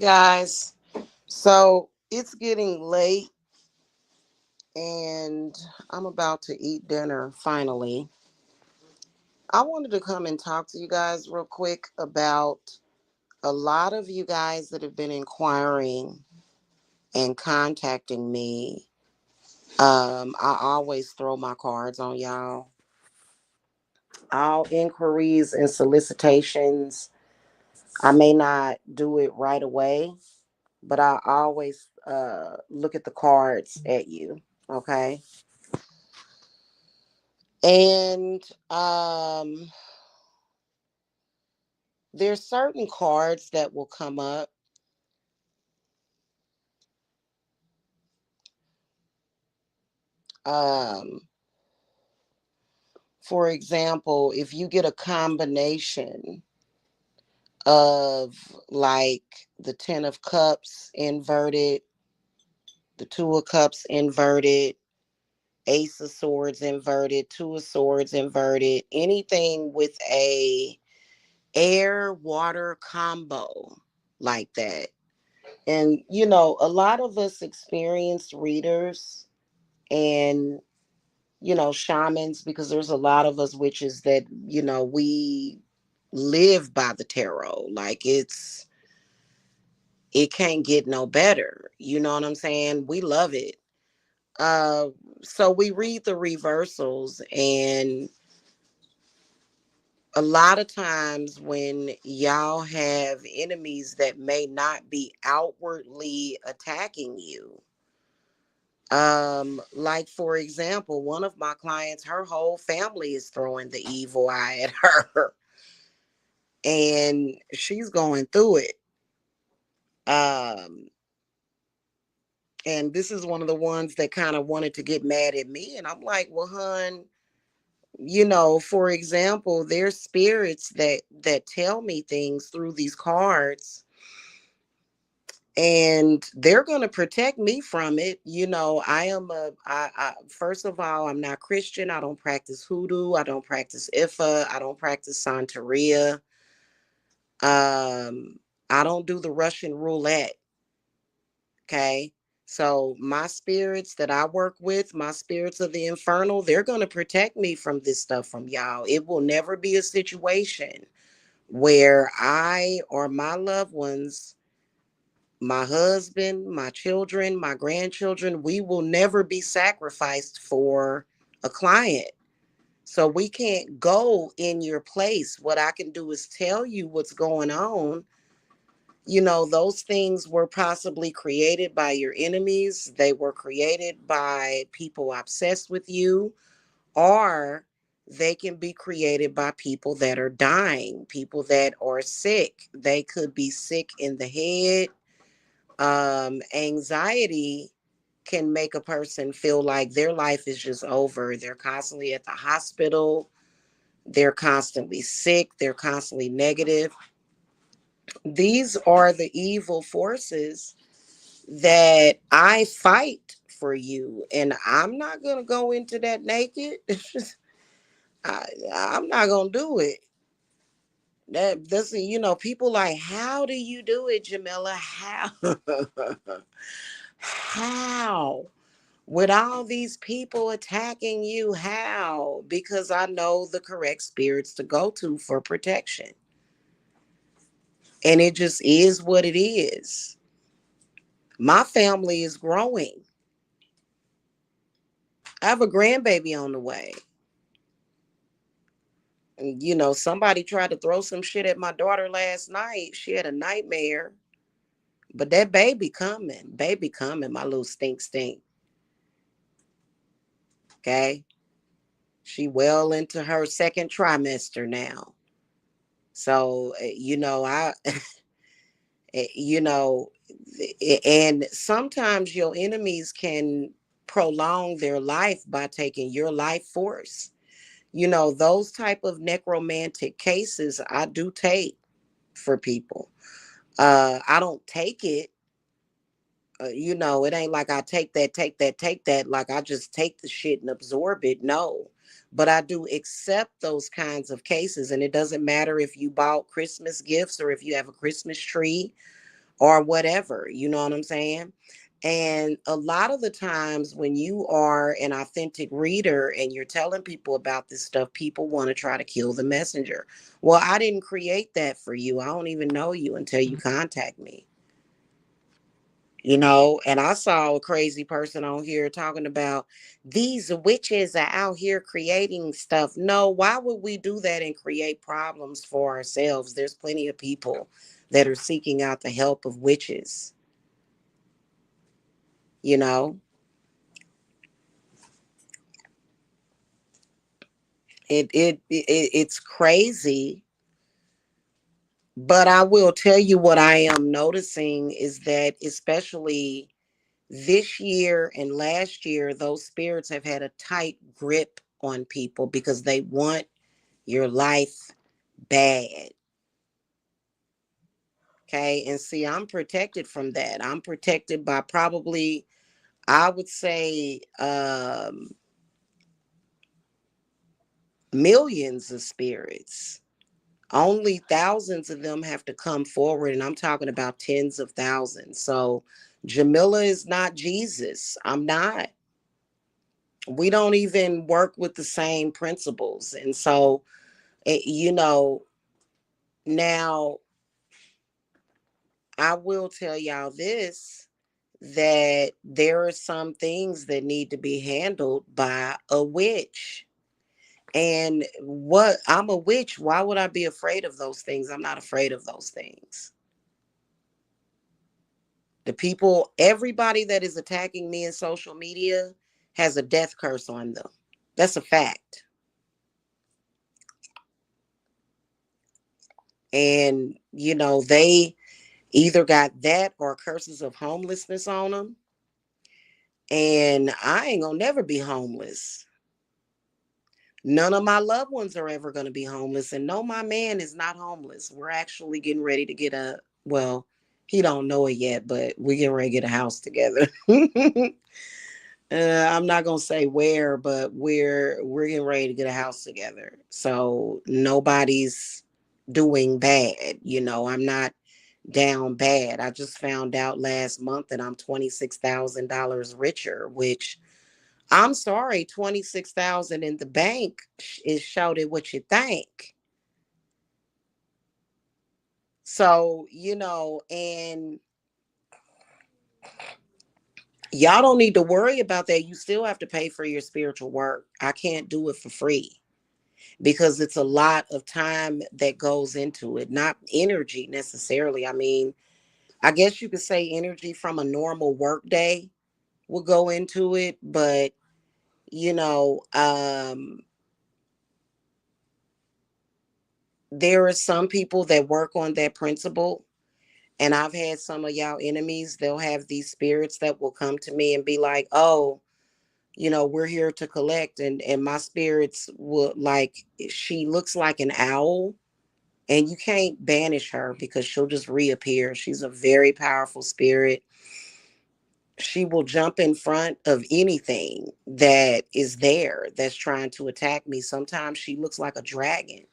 guys. So it's getting late and I'm about to eat dinner finally. I wanted to come and talk to you guys real quick about a lot of you guys that have been inquiring and contacting me. I always throw my cards on y'all. All inquiries and solicitations. I may not do it right away, but I always look at the cards at you. Okay. And there's certain cards that will come up. Um, for example, if you get a combination of like the Ten of Cups inverted, the Two of Cups inverted, Ace of Swords inverted, Two of Swords inverted, anything with a air water combo like that. And a lot of us experienced readers and shamans, because there's a lot of us witches that we live by the tarot. Like it can't get no better, you know what I'm saying? We love it. uh so we read the reversals, and a lot of times when y'all have enemies that may not be outwardly attacking you, like for example, one of my clients, her whole family is throwing the evil eye at her and she's going through it. um and this is one of the ones that kind of wanted to get mad at me, and I'm like, well, hun, for example, there's spirits that tell me things through these cards, and they're going to protect me from it. I first of all, I'm not Christian. I don't practice hoodoo. I don't practice Ifa. I don't practice Santeria. I don't do the Russian roulette. Okay. So my spirits that I work with, my spirits of the infernal, they're going to protect me from this stuff from y'all. It will never be a situation where I or my loved ones, my husband, my children, my grandchildren, we will never be sacrificed for a client. So we can't go in your place. What I can do is tell you what's going on. Those things were possibly created by your enemies. They were created by people obsessed with you, or they can be created by people that are dying, people that are sick. They could be sick in the head. Anxiety can make a person feel like their life is just over. They're constantly at the hospital. They're constantly sick. They're constantly negative. These are the evil forces that I fight for you. And I'm not going to go into that naked. It's just, I'm not going to do it. That's, people like, how do you do it, Jamila? How? How? With all these people attacking you, how? Because I know the correct spirits to go to for protection. And it just is what it is. My family is growing. I have a grandbaby on the way. And, somebody tried to throw some shit at my daughter last night. She had a nightmare. But that baby coming, my little stink. Okay. She well into her second trimester now. So, you know, and sometimes your enemies can prolong their life by taking your life force. Those type of necromantic cases I do take for people. I don't take it. It ain't like I take that. Like I just take the shit and absorb it. No. But I do accept those kinds of cases. And it doesn't matter if you bought Christmas gifts or if you have a Christmas tree or whatever. You know what I'm saying? And a lot of the times when you are an authentic reader and you're telling people about this stuff, people want to try to kill the messenger. Well, I didn't create that for you. I don't even know you until you contact me. And I saw a crazy person on here talking about these witches are out here creating stuff. No, why would we do that and create problems for ourselves? There's plenty of people that are seeking out the help of witches, you know? It's crazy, but I will tell you what I am noticing is that especially this year and last year, those spirits have had a tight grip on people because they want your life bad. Okay. And see, I'm protected from that. I'm protected by probably, I would say, millions of spirits. Only thousands of them have to come forward. And I'm talking about tens of thousands. So Jamila is not Jesus. I'm not. We don't even work with the same principles. And so, now I will tell y'all this, that there are some things that need to be handled by a witch. And what I'm a witch, why would I be afraid of those things? I'm not afraid of those things. The people, everybody that is attacking me in social media has a death curse on them. That's a fact. And, they either got that or curses of homelessness on them. And I ain't gonna never be homeless. None of my loved ones are ever going to be homeless. And no, my man is not homeless. We're actually getting ready to get well, he don't know it yet, but we're getting ready to get a house together. I'm not going to say where, but we're getting ready to get a house together. So nobody's doing bad. I'm not down bad. I just found out last month that I'm $26,000 richer, which I'm sorry, 26,000 in the bank is shouted what you think. So, and y'all don't need to worry about that. You still have to pay for your spiritual work. I can't do it for free because it's a lot of time that goes into it, not energy necessarily. I mean, I guess you could say energy from a normal work day will go into it, but you know, um there are some people that work on that principle. And I've had some of y'all enemies, they'll have these spirits that will come to me and be like, oh, we're here to collect. And my spirits will, like, she looks like an owl and you can't banish her because she'll just reappear. She's a very powerful spirit. She will jump in front of anything that is there that's trying to attack me. Sometimes she looks like a dragon.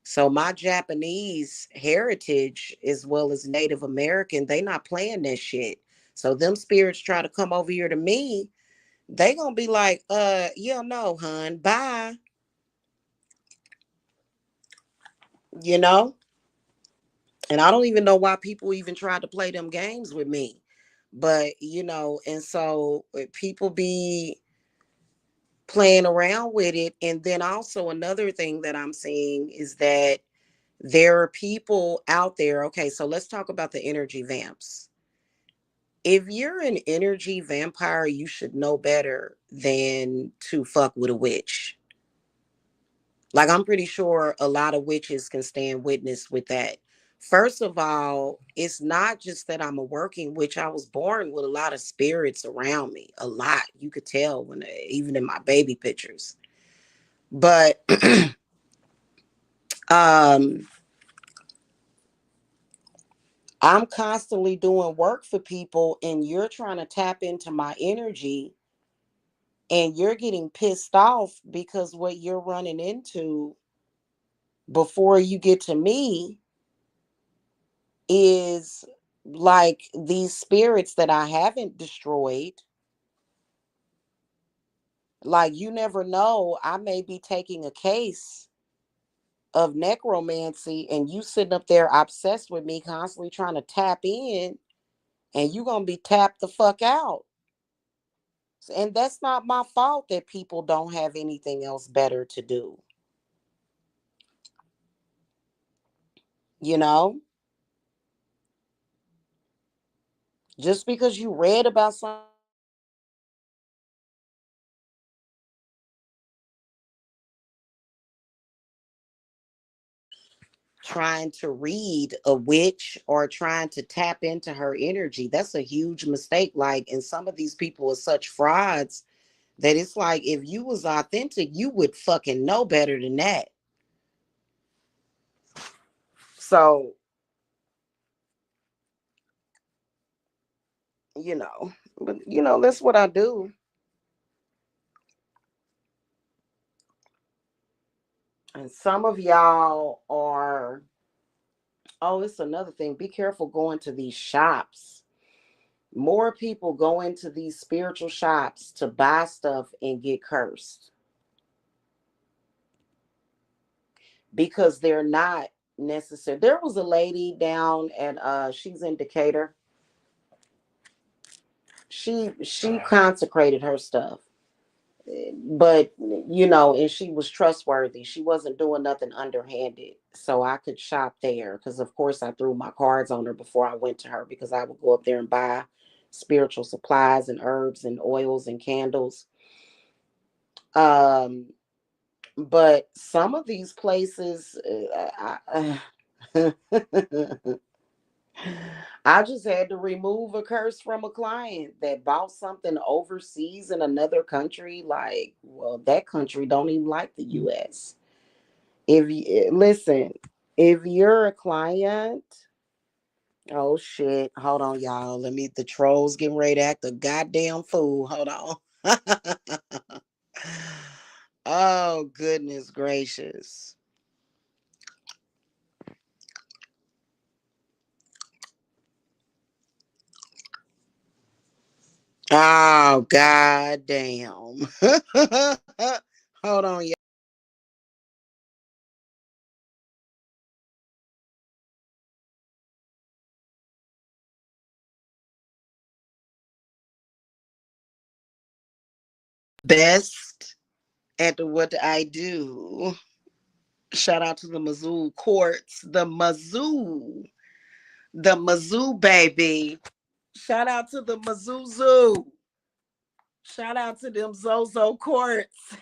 So my Japanese heritage as well as Native American, they not playing that shit. So them spirits try to come over here to me, they gonna be like, yeah, no, hun, bye. You know? And I don't even know why people even try to play them games with me. But and so people be playing around with it. And then also another thing that I'm seeing is that there are people out there. Okay, so let's talk about the energy vamps. If you're an energy vampire, you should know better than to fuck with a witch. Like, I'm pretty sure a lot of witches can stand witness with that. First of all, it's not just that I'm a working witch. I was born with a lot of spirits around me, a lot. You could tell when, even in my baby pictures. But um, I'm constantly doing work for people, and you're trying to tap into my energy and you're getting pissed off because what you're running into before you get to me is like these spirits that I haven't destroyed. Like, you never know, I may be taking a case of necromancy and you sitting up there obsessed with me, constantly trying to tap in, and you gonna be tapped the fuck out. And that's not my fault that people don't have anything else better to do. You know, just because you read about something trying to read a witch or trying to tap into her energy, that's a huge mistake. Like, and some of these people are such frauds that it's like, if you was authentic, you would fucking know better than that. So, but that's what I do. And some of y'all are, oh, it's another thing. Be careful going to these shops. More people go into these spiritual shops to buy stuff and get cursed because they're not necessary. There was a lady down at she's in Decatur. She consecrated her stuff, but and she was trustworthy. She wasn't doing nothing underhanded, so I could shop there because of course I threw my cards on her before I went to her, because I would go up there and buy spiritual supplies and herbs and oils and candles. um but some of these places, I just had to remove a curse from a client that bought something overseas in another country. Like, well, that country don't even like the US. If you listen, if you're a client, oh shit, hold on, y'all. The trolls getting ready to act a goddamn fool. Hold on. Oh, goodness gracious. Oh, goddamn. Hold on, y'all. Best at what I do. Shout out to the Mizzou courts. The Mizzou baby. Shout out to the Mizzou Zoo. Shout out to them Zozo courts.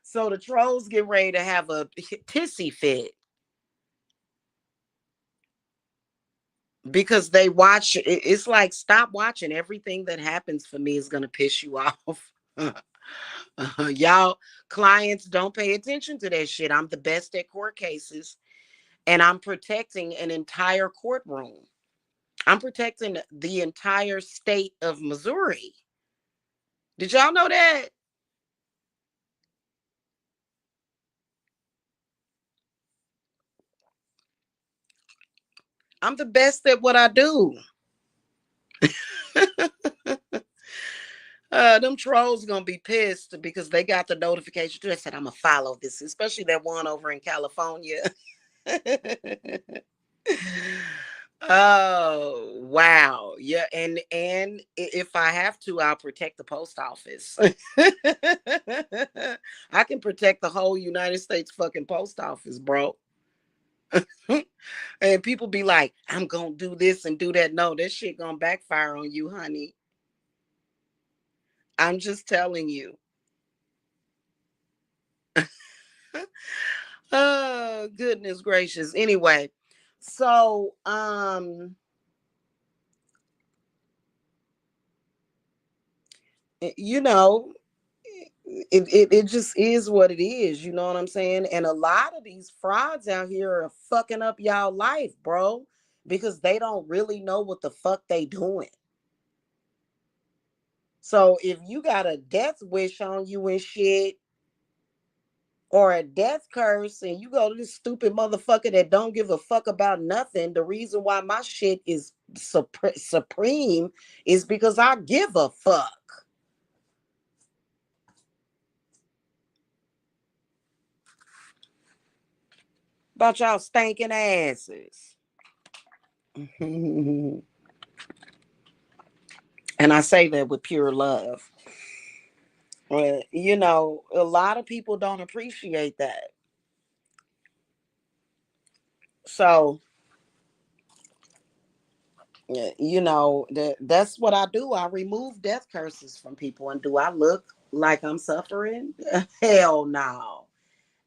So the trolls get ready to have a tissy fit because they watch. It's like, stop watching. Everything that happens for me is gonna piss you off. Y'all clients don't pay attention to that shit. I'm the best at court cases, and I'm protecting an entire courtroom. I'm protecting the entire state of Missouri. Did y'all know that? I'm the best at what I do. Them trolls gonna be pissed because they got the notification too. They said, I'm gonna follow this, especially that one over in California. Oh wow. Yeah, and if I have to, I'll protect the post office. I can protect the whole United States fucking post office, bro. And people be like, I'm gonna do this and do that. No, that shit gonna backfire on you, honey. I'm just telling you. Oh, goodness gracious. Anyway, so you know, it just is what it is, you know what I'm saying? And a lot of these frauds out here are fucking up y'all life, bro, because they don't really know what the fuck they doing. So if you got a death wish on you and shit, or a death curse, and you go to this stupid motherfucker that don't give a fuck about nothing. The reason why my shit is supreme is because I give a fuck about y'all stinking asses. And I say that with pure love. You know, a lot of people don't appreciate that. So, you know, that's what I do. I remove death curses from people. And do I look like I'm suffering? Hell no.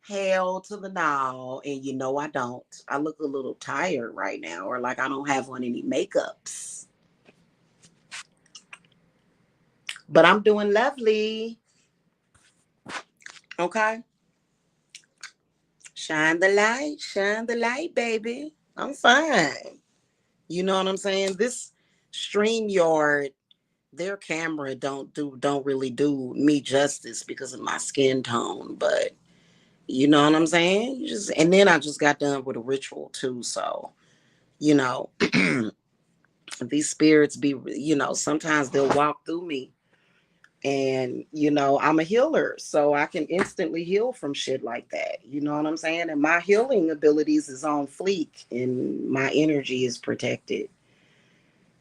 Hell to the no. And you know I don't. I look a little tired right now, or like I don't have on any makeups. But I'm doing lovely. Okay. Shine the light, baby. I'm fine. You know what I'm saying? This StreamYard, their camera don't really do me justice because of my skin tone, but you know what I'm saying? You just, and then I just got done with a ritual too, so you know, these spirits be, you know, sometimes they'll walk through me, and you know, I'm a healer, so I can instantly heal from shit like that. You know what I'm saying? And my healing abilities is on fleek, and my energy is protected.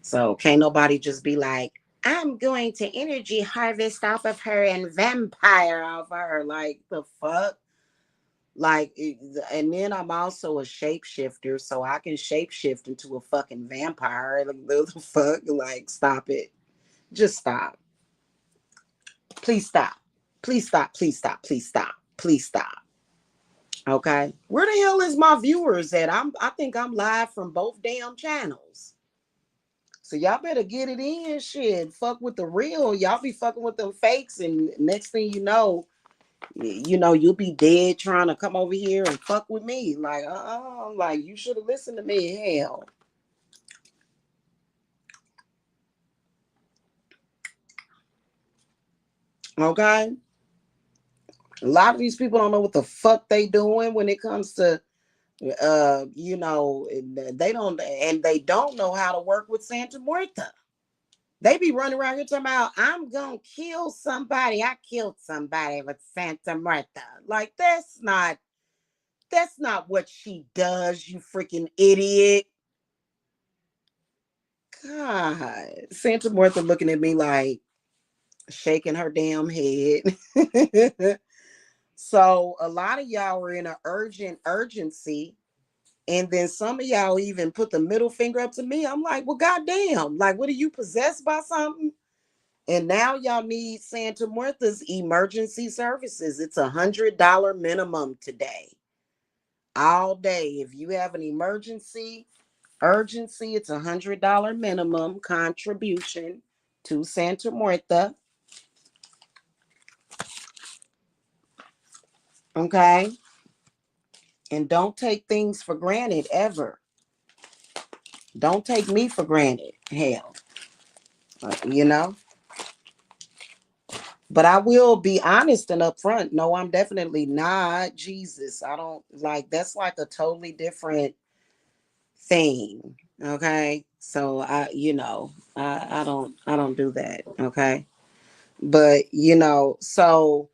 So can't nobody just be like, I'm going to energy harvest off of her and vampire off of her. Like the fuck? Like, and then I'm also a shapeshifter, so I can shapeshift into a fucking vampire. Like, the fuck? Like, stop it. Just stop. Please stop. Please stop. Please stop. Please stop. Please stop. Okay. Where the hell is my viewers at? I think I'm live from both damn channels. So y'all better get it in, shit. Fuck with the real. Y'all be fucking with them fakes, and next thing you know, you'll be dead trying to come over here and fuck with me. Like, like you should have listened to me. Hell. Okay. A lot of these people don't know what the fuck they doing when it comes to you know, they don't know how to work with Santa Muerta. They be running around here talking about, I'm gonna kill somebody. I killed somebody with Santa Muerta. Like, that's not what she does, you freaking idiot. God. Santa Muerta looking at me like shaking her damn head. So a lot of y'all are in an urgency. And then some of y'all even put the middle finger up to me. I'm like, well, goddamn. Like, what are you possessed by something? And now y'all need Santa Muerta's emergency services. It's $100 minimum today. All day. If you have an urgency, it's $100 minimum contribution to Santa Muerta. Okay. And don't take things for granted ever. Don't take me for granted. Hell, you know. But I will be honest and upfront. No, I'm definitely not Jesus. I don't like, that's like a totally different thing. Okay. So I don't do that. Okay. But you know, so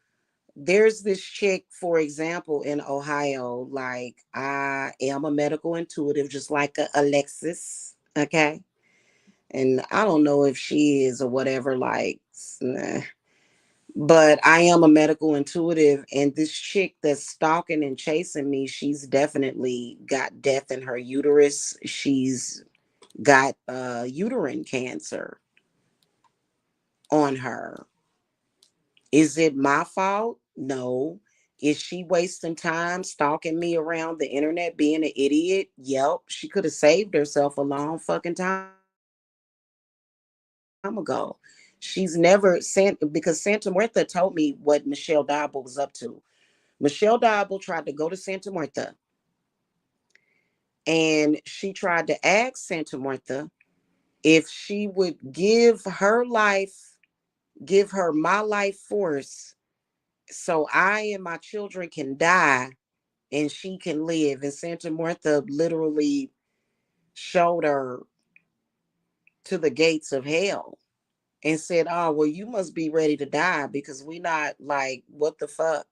there's this chick, for example, in Ohio. Like, I am a medical intuitive, just like Alexis. Okay. And I don't know if she is or whatever, like, nah. But I am a medical intuitive, and this chick that's stalking and chasing me, she's definitely got death in her uterus. She's got uterine cancer on her. Is it my fault? No. Is she wasting time stalking me around the internet being an idiot? Yep. She could have saved herself a long fucking time ago. She's never sent, because Santa Muerta told me what Michelle Diable was up to. Michelle Diable tried to go to Santa Muerta, and she tried to ask Santa Muerta if she would give her life, give her my life force So I and my children can die and she can live. And Santa Martha literally showed her to the gates of hell and said, "Oh, well, you must be ready to die because we not like, what the fuck?"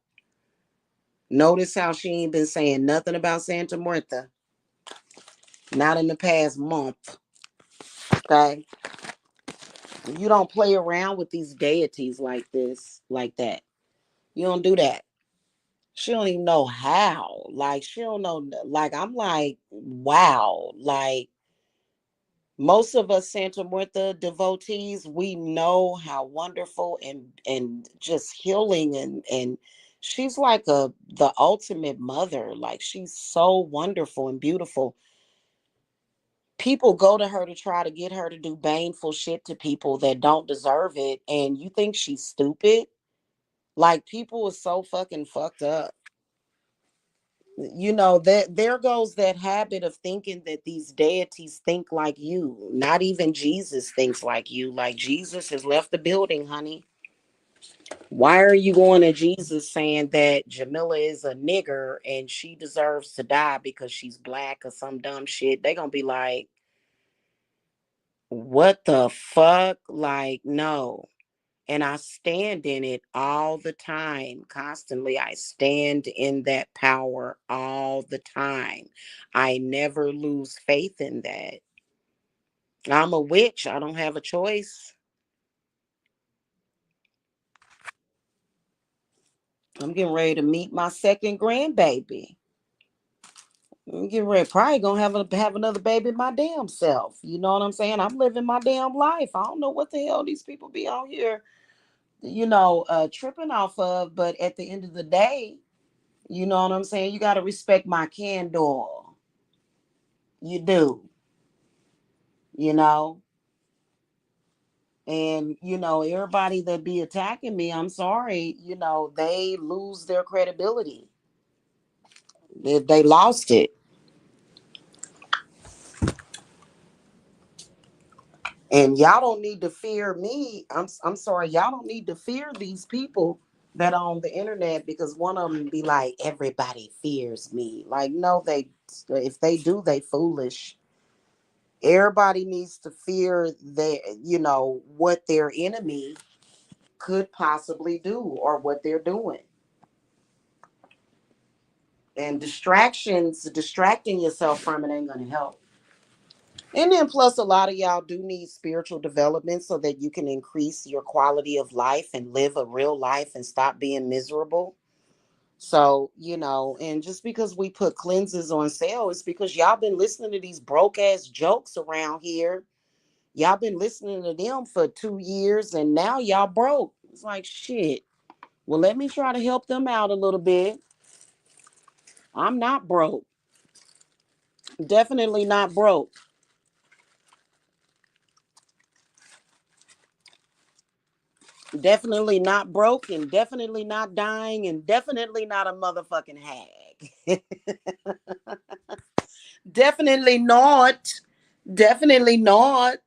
Notice how she ain't been saying nothing about Santa Martha. Not in the past month. Okay. You don't play around with these deities like this, like that. You don't do that. She don't even know how. Like, she don't know. Like, I'm like, wow. Like, most of us Santa Martha devotees, we know how wonderful and just healing and she's like the ultimate mother. Like, she's so wonderful and beautiful. People go to her to try to get her to do baneful shit to people that don't deserve it, and you think she's stupid? Like, people are so fucking fucked up. That there goes that habit of thinking that these deities think like you. Not even Jesus thinks like you. Like, Jesus has left the building, honey. Why are you going to Jesus saying that Jamila is a nigger and she deserves to die because she's black or some dumb shit? They gonna be like, what the fuck? Like, no. And I stand in it all the time, constantly. I stand in that power all the time. I never lose faith in that. I'm a witch. I don't have a choice. I'm getting ready to meet my second grandbaby. I'm getting ready. Probably gonna have another baby my damn self. You know what I'm saying? I'm living my damn life. I don't know what the hell these people be out here, tripping off of. But at the end of the day, you know what I'm saying? You got to respect my candor. You do, you know? And, everybody that be attacking me, I'm sorry, they lose their credibility. They lost it. And y'all don't need to fear me. I'm sorry. Y'all don't need to fear these people that are on the internet because one of them be like, everybody fears me. Like, no, if they do, they foolish. Everybody needs to fear what their enemy could possibly do or what they're doing. And distracting yourself from it ain't gonna help. And then plus a lot of y'all do need spiritual development so that you can increase your quality of life and live a real life and stop being miserable. So, and just because we put cleanses on sale, it's because y'all been listening to these broke ass jokes around here. Y'all been listening to them for 2 years and now y'all broke. It's like, shit. Well, let me try to help them out a little bit. I'm not broke. Definitely not broke. Definitely not broke and definitely not dying and definitely not a motherfucking hag. Definitely not. Definitely not.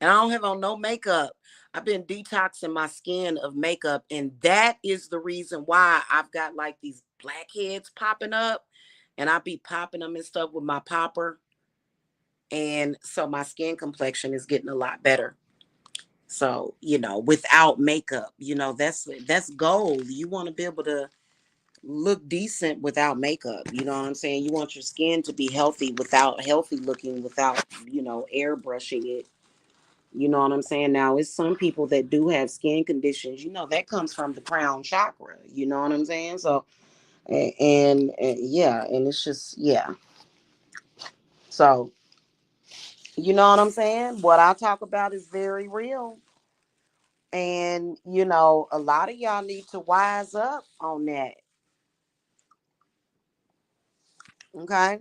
And I don't have on no makeup. I've been detoxing my skin of makeup, and that is the reason why I've got like these blackheads popping up, and I be popping them and stuff with my popper, and so my skin complexion is getting a lot better. So, without makeup, that's gold. You want to be able to look decent without makeup. You know what I'm saying? You want your skin to be healthy looking without, airbrushing it. You know what I'm saying? Now, it's some people that do have skin conditions, that comes from the crown chakra. You know what I'm saying? So, and yeah, and it's just, yeah. So, you know what I'm saying? What I talk about is very real. And, a lot of y'all need to wise up on that. Okay.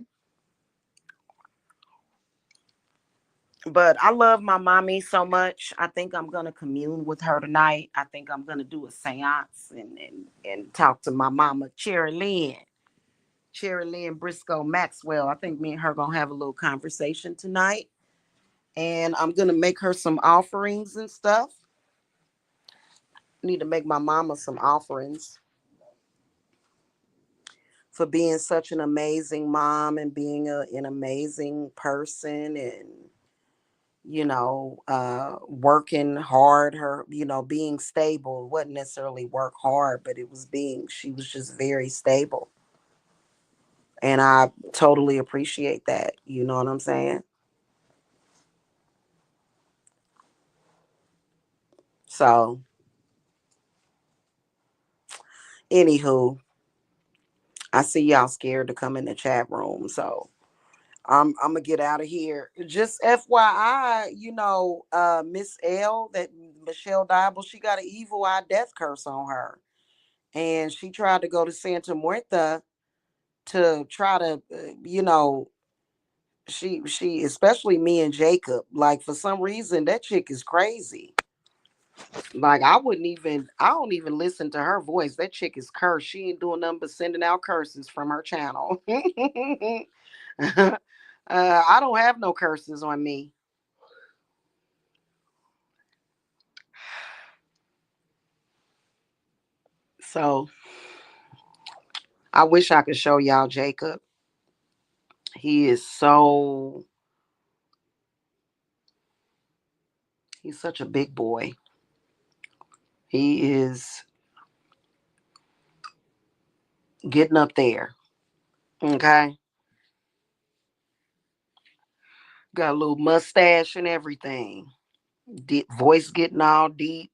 But I love my mommy so much. I think I'm gonna commune with her tonight. I think I'm gonna do a seance and talk to my mama, Cherry Lynn Briscoe Maxwell. I think me and her gonna have a little conversation tonight. And I'm gonna make her some offerings and stuff. Need to make my mama some offerings for being such an amazing mom and being an amazing person, and working hard. Her, being stable. It wasn't necessarily work hard, but it was being, she was just very stable. And I totally appreciate that. You know what I'm saying? So, anywho, I see y'all scared to come in the chat room. So I'm gonna get out of here. Just FYI, Miss L, that Michelle Dibble, she got an evil eye death curse on her. And she tried to go to Santa Muerta to try to, she especially me and Jacob, like for some reason that chick is crazy. Like I don't even listen to her voice. That chick is cursed. She ain't doing nothing but sending out curses from her channel. I don't have no curses on me. So I wish I could show y'all Jacob. He is so, he's such a big boy. He is getting up there. Okay. Got a little mustache and everything. Voice getting all deep.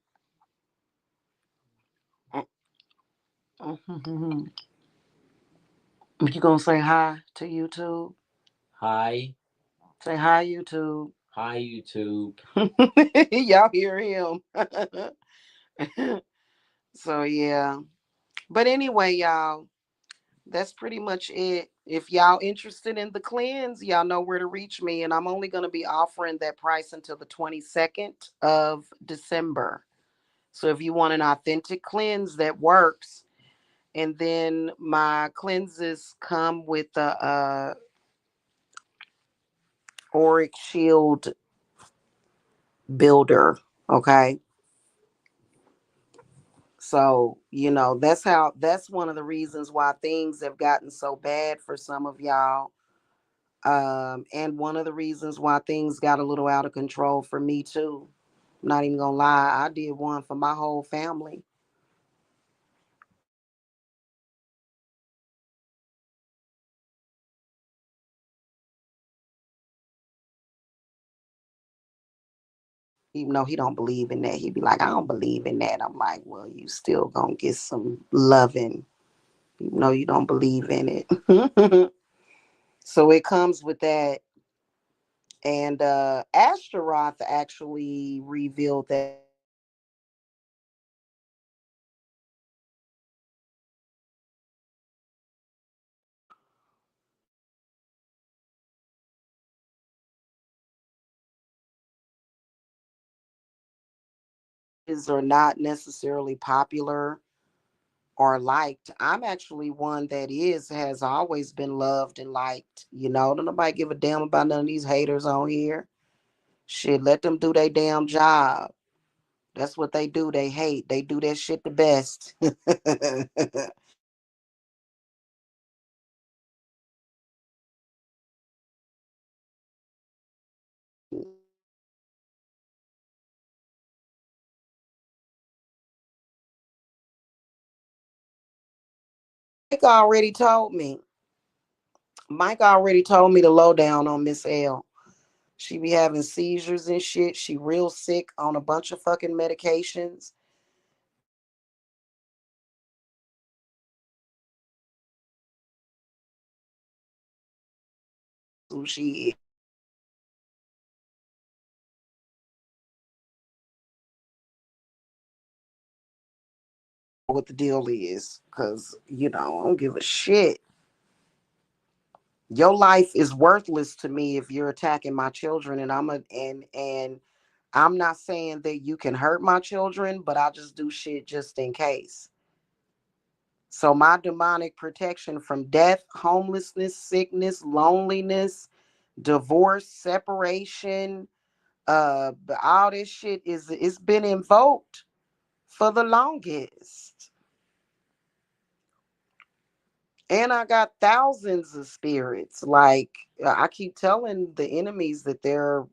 You gonna say hi to YouTube? Hi. Say hi, YouTube. Hi, YouTube. Y'all hear him. So yeah. But anyway, y'all, that's pretty much it. If y'all interested in the cleanse, y'all know where to reach me. And I'm only gonna be offering that price until the 22nd of December. So if you want an authentic cleanse that works, and then my cleanses come with the auric shield builder. Okay. So, that's one of the reasons why things have gotten so bad for some of y'all. And one of the reasons why things got a little out of control for me too. I'm not even gonna lie, I did one for my whole family. Even though he don't believe in that. He'd be like, I don't believe in that. I'm like, well, you still gonna get some loving, even though you don't believe in it. So it comes with that. And Astaroth actually revealed that are not necessarily popular or liked. I'm actually one that has always been loved and liked. Don't nobody give a damn about none of these haters on here. Shit, let them do their damn job. That's what they do. They hate. They do that shit the best. Mike already told me. Mike already told me the lowdown on Miss L. She be having seizures and shit. She real sick on a bunch of fucking medications. Who she is, what the deal is. Cause I don't give a shit. Your life is worthless to me if you're attacking my children, and I'm not saying that you can hurt my children, but I just do shit just in case. So my demonic protection from death, homelessness, sickness, loneliness, divorce, separation, all this shit is it's been invoked for the longest. And I got thousands of spirits. Like, I keep telling the enemies that they're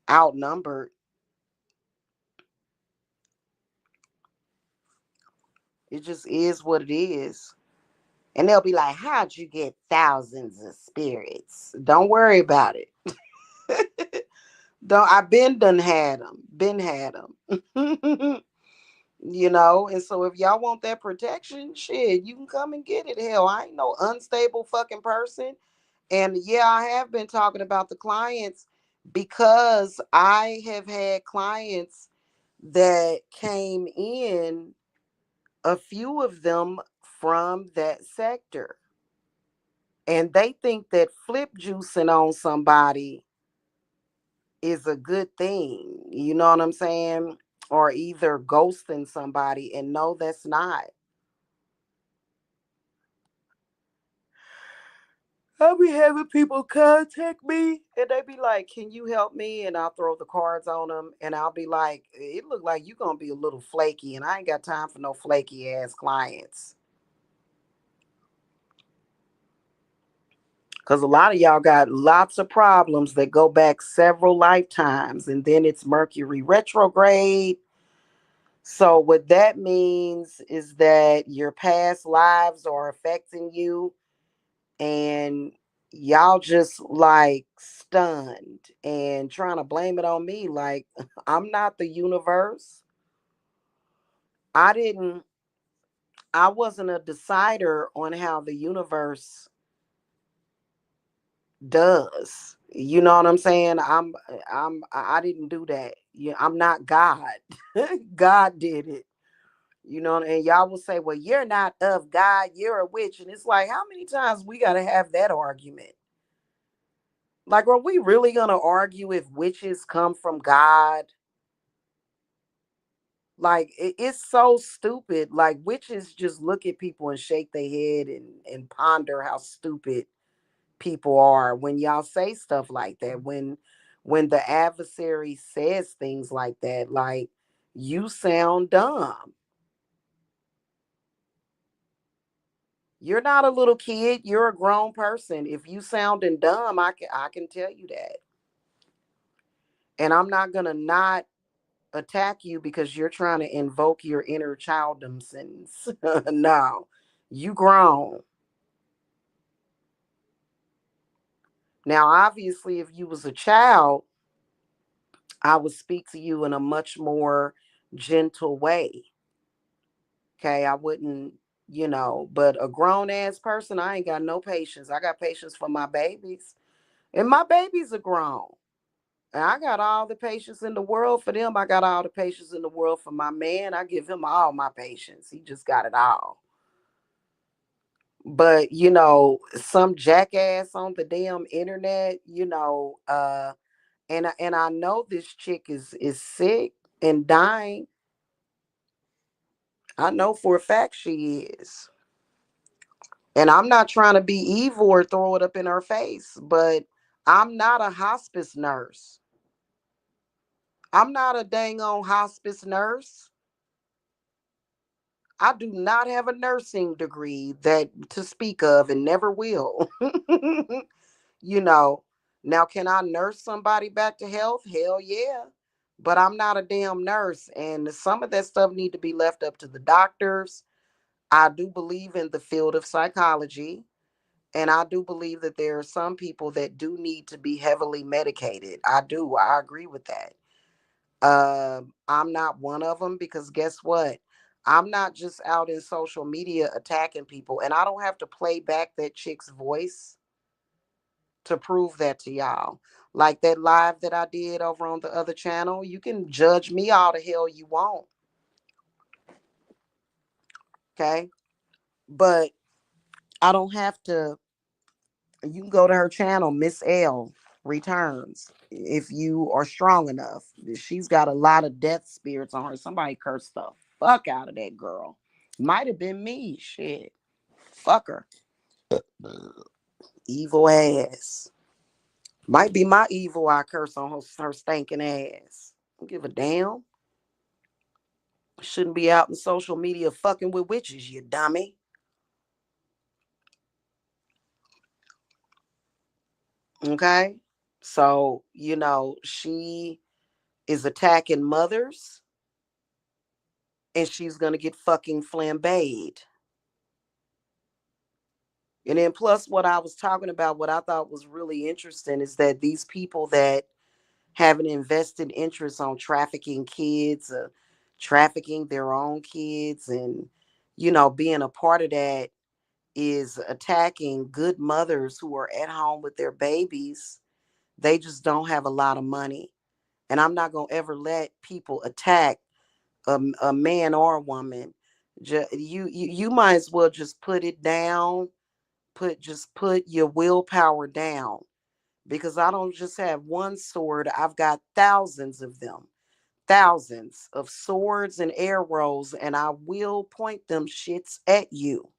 outnumbered. It just is what it is. And they'll be like, how'd you get thousands of spirits? Don't worry about it. Don't I been done had them. Been had them. And so if y'all want that protection, shit, you can come and get it. Hell, I ain't no unstable fucking person. And yeah, I have been talking about the clients because I have had clients that came in, a few of them from that sector. And they think that flip juicing on somebody is a good thing. You know what I'm saying? Or either ghosting somebody. And no, that's not. I'll be having people contact me and they be like, can you help me? And I'll throw the cards on them and I'll be like, it look like you're going to be a little flaky and I ain't got time for no flaky ass clients. Because a lot of y'all got lots of problems that go back several lifetimes and then it's Mercury retrograde. So, what that means is that your past lives are affecting you and y'all just like stunned and trying to blame it on me. Like, I'm not the universe. I didn't, I wasn't a decider on how the universe does. You know what I'm saying? I didn't do that. Yeah, I'm not God. God did it. And y'all will say, well, you're not of God, you're a witch. And it's like, how many times we got to have that argument? Like, are we really going to argue if witches come from God? Like, it's so stupid. Like, witches just look at people and shake their head and ponder how stupid people are when y'all say stuff like that. When the adversary says things like that, like, you sound dumb. You're not a little kid. You're a grown person. If you sounding dumb, I can tell you that. And I'm not gonna not attack you because you're trying to invoke your inner childom sins. No, you grown. Now, obviously, if you was a child, I would speak to you in a much more gentle way. Okay, I wouldn't, but a grown ass person, I ain't got no patience. I got patience for my babies. And my babies are grown. And I got all the patience in the world for them. I got all the patience in the world for my man. I give him all my patience. He just got it all. But some jackass on the damn internet, and I know this chick is sick and dying. I know for a fact she is. And I'm not trying to be evil or throw it up in her face, but I'm not a hospice nurse. I'm not a dang on hospice nurse. I do not have a nursing degree that to speak of and never will. you know. Now can I nurse somebody back to health? Hell yeah. But I'm not a damn nurse and some of that stuff need to be left up to the doctors. I do believe in the field of psychology and I do believe that there are some people that do need to be heavily medicated. I do. I agree with that. I'm not one of them because guess what? I'm not just out in social media attacking people, and I don't have to play back that chick's voice to prove that to y'all. Like that live that I did over on the other channel, you can judge me all the hell you want, okay? But I don't have to. You can go to her channel, Miss L Returns, if you are strong enough. She's got a lot of death spirits on her. Somebody cursed the fuck out of that girl. Might have been me. Shit. Fuck her. Evil ass. Might be my evil I curse on her stinking ass. Don't give a damn. Shouldn't be out in social media fucking with witches, you dummy. Okay? So, she is attacking mothers and she's going to get fucking flambéed. And then, plus, what I was talking about, what I thought was really interesting is that these people that have an invested interest on trafficking kids, trafficking their own kids, and, being a part of that is attacking good mothers who are at home with their babies. They just don't have a lot of money. And I'm not going to ever let people attack a man or a woman. You might as well just put it down. Put your willpower down, because I don't just have one sword. I've got thousands of them, thousands of swords and arrows, and I will point them shits at you.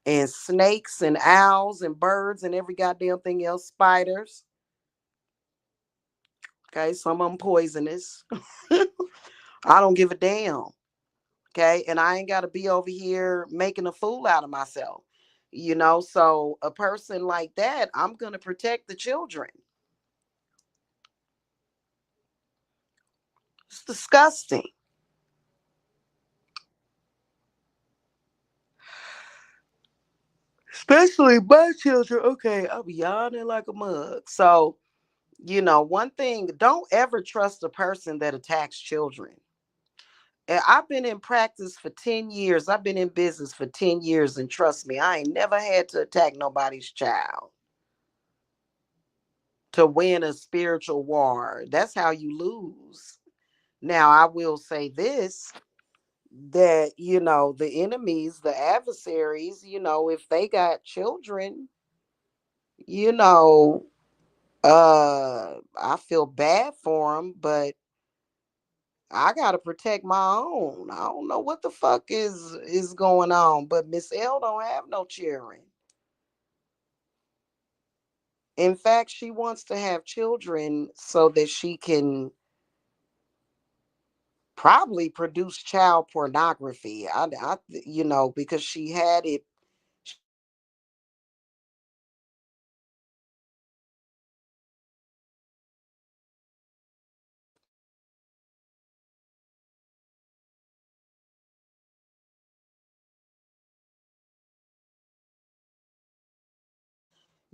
And snakes and owls and birds and every goddamn thing else, spiders. Okay, some of them poisonous. I don't give a damn. Okay, and I ain't got to be over here making a fool out of myself. So a person like that, I'm going to protect the children. It's disgusting. Especially my children. Okay, I'll be yawning like a mug. So, one thing, don't ever trust a person that attacks children. And I've been in practice for 10 years. I've been in business for 10 years. And trust me, I ain't never had to attack nobody's child to win a spiritual war. That's how you lose. Now, I will say this, that, the enemies, the adversaries, if they got children, you know, I feel bad for them, but I gotta protect my own. I don't know what the fuck is going on, but Miss L don't have no children. In fact, she wants to have children so that she can probably produce child pornography. Because she had it.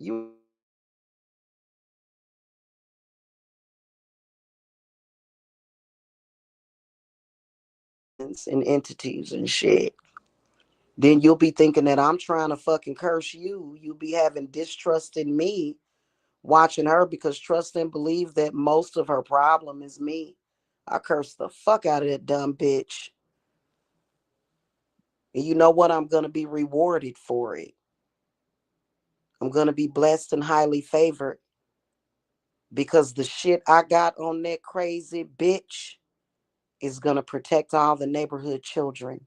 You and entities and shit. Then you'll be thinking that I'm trying to fucking curse you. You'll be having distrust in me watching her, because trust and believe that most of her problem is me. I curse the fuck out of that dumb bitch. And you know what? I'm going to be rewarded for it. I'm going to be blessed and highly favored, because the shit I got on that crazy bitch is going to protect all the neighborhood children.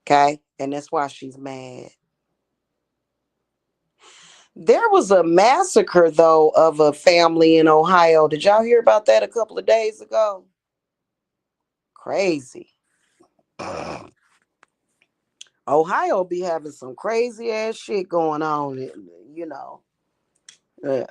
Okay? And that's why she's mad. There was a massacre, though, of a family in Ohio. Did y'all hear about that a couple of days ago? Crazy. Ohio be having some crazy ass shit going on, you know. Uh,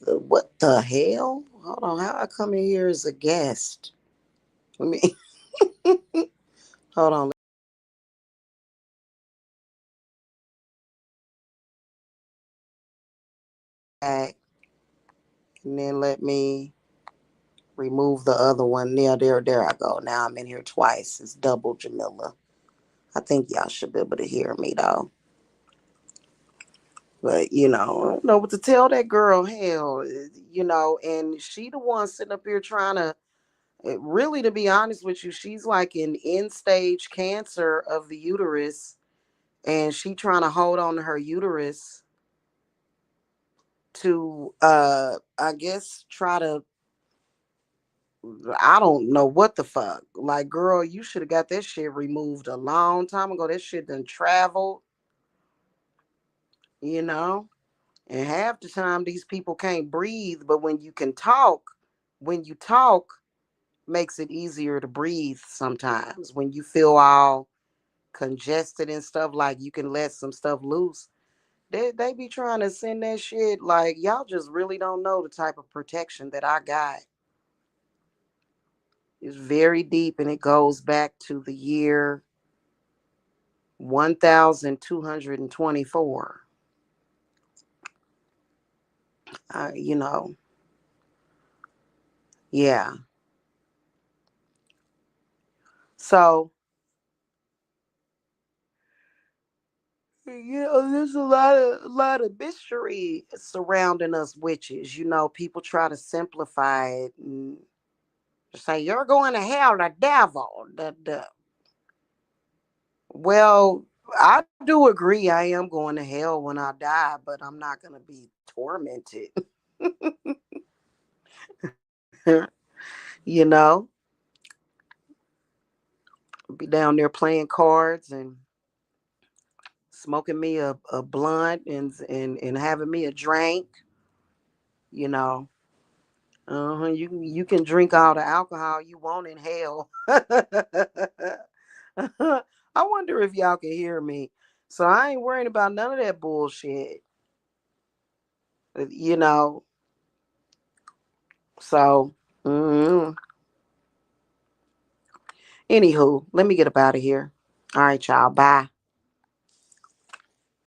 what the hell? Hold on, how I come in here as a guest? Let me hold on. Back, and then let me remove the other one. There I go. Now I'm in here twice. It's double Jamila. I think y'all should be able to hear me though. But I don't know what to tell that girl. Hell, and she the one sitting up here trying to. Really, to be honest with you, she's like in end stage cancer of the uterus, and she trying to hold on to her uterus to, I guess, try to. I don't know what the fuck. Like, girl, you should have got that shit removed a long time ago. That shit done traveled, you know. And half the time, these people can't breathe. But when you talk, makes it easier to breathe sometimes. When you feel all congested and stuff, like you can let some stuff loose. They be trying to send that shit. Like, y'all just really don't know the type of protection that I got. It's very deep and it goes back to the year 1224. Uh, you know, yeah. So, there's a lot of mystery surrounding us witches. People try to simplify it and say you're going to hell, the devil. Well, I do agree. I am going to hell when I die, but I'm not going to be tormented. you know, be down there playing cards and smoking me a blunt and having me a drink. You know, you can drink all the alcohol you want in hell. I wonder if y'all can hear me. So I ain't worrying about none of that bullshit. You know. So, mm, anywho, let me get up out of here. All right, y'all. Bye.